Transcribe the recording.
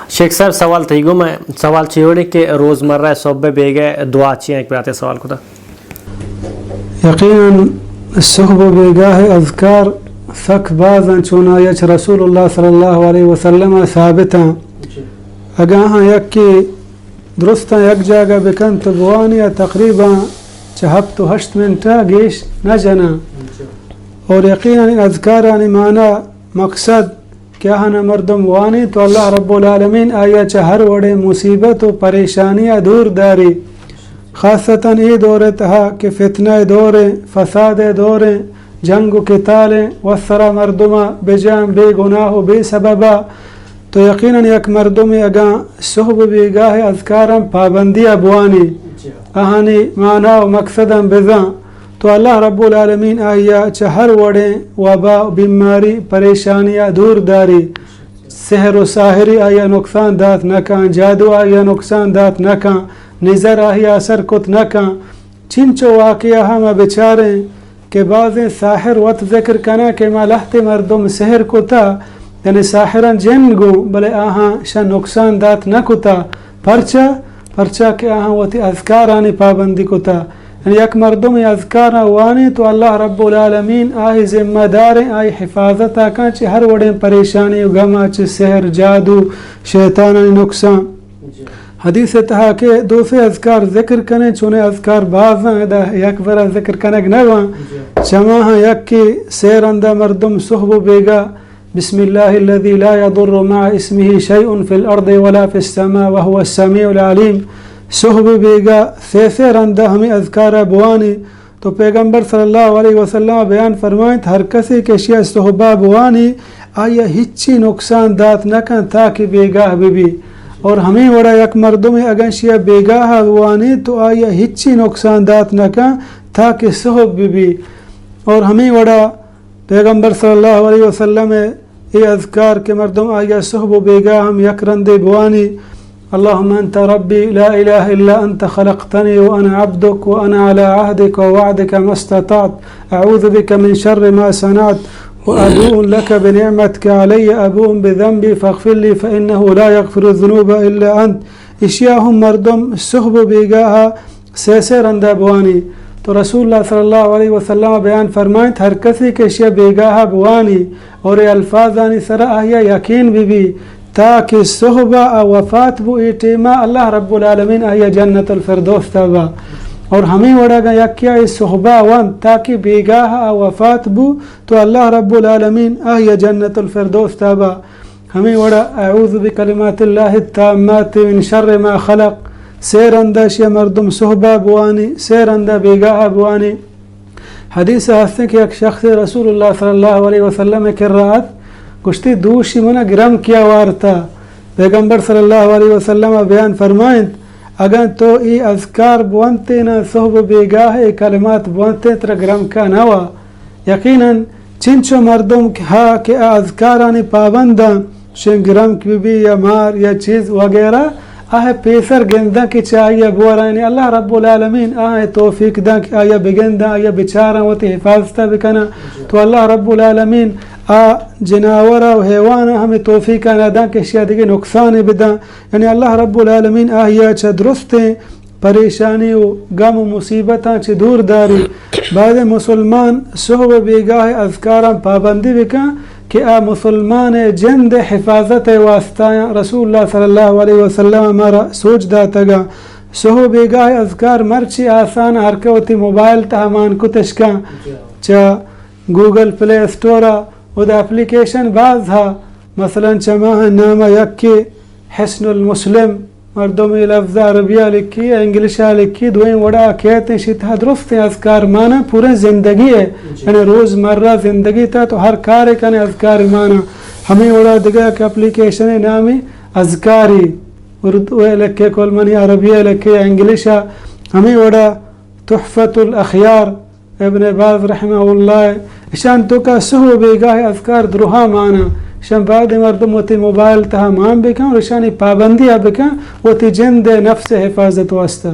شیخ صاحب سوال تھی گو میں سوال چیوڑی کہ روزمرہ صحبہ بیگے دعا چیئے ایک براتے سوال کو تھا یقیناً صحبہ بیگاہ اذکار ثق بعضاً چونا یچ رسول اللہ صلی اللہ علیہ وسلم ثابتاً اگاہاں یک کی درستاً یک جاگہ بکن تو بوانیا تقریباً 7-8 منٹا گیش نہ جنا اور یقیناً اذکارانی معنی مقصد کیا ہنا مردم وانی تو اللہ رب العالمین آیا چہر وڑے مصیبت و پریشانیاں دور داری خاصتاً یہ دور تہا کہ فتنہ دوریں فساد دوریں جنگ و قتالیں وسرا مردمہ بے جان بے گناہ و بے سببہ تو یقیناً یک مردمی اگاں صحب بیگاہ اذکاراں پابندیاں بوانی اہانی معنی و مقصداں بزاں تو اللہ رب العالمین آیا چہر وڑیں وبا بیماری پریشانیاں دور داری سحر و ساحری آیا نقصان دات نکاں جادو آیا نقصان دات نکاں نظر آیا اثر کت نکاں چنچو واقعہ ہم بچاریں کہ بعض ساحر وقت ذکر کنا کہ ما لحت مردم سحر کتا یعنی ساحران جن گو بلے آہاں شا نقصان دات نکتا پرچا کہ آہاں وقت اذکارانی پابندی کتا یعنی یک مردم اذکار وانی تو اللہ رب العالمین آئی ذمہ داریں آئی حفاظت آکاں چی ہر وڑیں پریشانی گما چی سحر جادو شیطانانی نقصان حدیث تہا کہ دوسرے اذکار ذکر کنے چونے اذکار بعضاں دا یک برا ذکر کنگ نگواں چماہاں یک کی سیر اندہ مردم صحب بیگا بسم اللہ الذي لا يضر مع اسمه شيء في الارض ولا في السماء وهو السميع العليم صحب بیگا سیر اندہ ہمیں اذکار بوانی تو پیغمبر صلی اللہ علیہ وسلم بیان فرمائیں ہر کسی کے شیع صحبہ بوانی آیا ہچی نقصان دات نکن تاکہ بیگاہ بھی اور ہمیں وڑا یک مردم اگر شیع بیگاہ بوانی تو آیا ہچی نقصان دات نکن تاکہ صحب بھی اور ہمیں وڑا پیغمبر صلی اللہ علیہ وسلم یہ اذکار کے مردم آیا صحب و بیگاہ ہم یک رندے بوانی اللهم أنت ربي لا إله إلا أنت خلقتني وأنا عبدك وأنا على عهدك ووعدك ما استطعت أعوذ بك من شر ما صنعت وأبوء لك بنعمتك علي أبوء بذنبي فاغفر لي فإنه لا يغفر الذنوب إلا أنت اشیاءهم مردم صحب بیگاہ سیسے رندہ بوانی تو رسول اللہ صلی اللہ علیہ وسلم بیان فرمائیں ہر کسی کے اشیاء بیگاہ بوانی اور یہ الفاظ آنی سرا آیا یقین بھی تاکہ صحبہ وفات بو ایٹیما اللہ رب العالمین آیا جنت الفردوس تابا اور ہمیں وڑا گا یکیا اس صحبہ وان تاکہ بیگاہ وفات بو تو اللہ رب العالمین آیا جنت الفردوس تابا ہمیں وڑا اعوذ بکلمات اللہ التامات من شر ما خلق سیر اندہ شیا مردم صحبہ بوانی سیر اندہ بیگاہ بوانی حدیث ہستے کہ ایک شخص رسول اللہ صلی اللہ علیہ وسلم کر رات کشتی دوشی منا گرم کیا وارتا پیغمبر صلی اللہ علیہ وسلم بیان فرمائیں اگر تو ای اذکار بوانتے نا صحب بیگاہ کلمات بوانتے تر گرم کا نوا یقیناً چنچو مردم ہا کہ اذکارانی پابندہ شن گرم کی بھی یا مار یا چیز وغیرہ پیسر گندہ کی چاہیے بورائنی اللہ رب العالمین توفیق دا کہ آیا بگندہ آیا بچارہ وتی حفاظتہ بکنا تو اللہ رب العالمین جناورہ و حیوانہ ہمیں توفیق دا کہ شیعہ دیگے نقصان بدا یعنی اللہ رب العالمین آیا چھ درستیں پریشانی و غم و مصیبتاں چھ دور داری بعد مسلمان صحب بیگاہ اذکاراں پابندی بکا کہ مسلمان جند حفاظت واسطہ رسول اللہ صلی اللہ علیہ وسلم ہمارا سوچ داتا گا صحب بیگاہ اذکار مرچی آسان حرکوتی موبائل تہمان کتشکا چا گوگل پلے اسٹورا و دا اپلیکیشن بعض ہا مثلا چماہ نامہ یکی حسن المسلم مردمی لفظ عربیہ لکھی انگلشہ لکھی دوئیں وڑا کہتے ہیں شتہ درست اذکار مانا پورے زندگی ہے یعنی روز مرہ زندگی تا تو ہر کار کنے اذکار مانا ہمیں وڑا دگا کہ اپلیکیشن نامی اذکاری اردو لکھے کلمنی عربیہ لکھے انگلشہ ہمیں وڑا تحفت الاخیار ابن باز رحمہ اللہ اشان تو کا صحب بیگاہ اذکار دروہا مانا شان بعد مردم وتی موبائل تہا مان بکن اور شانی پابندی بکن وتی جند نفس حفاظت واسطہ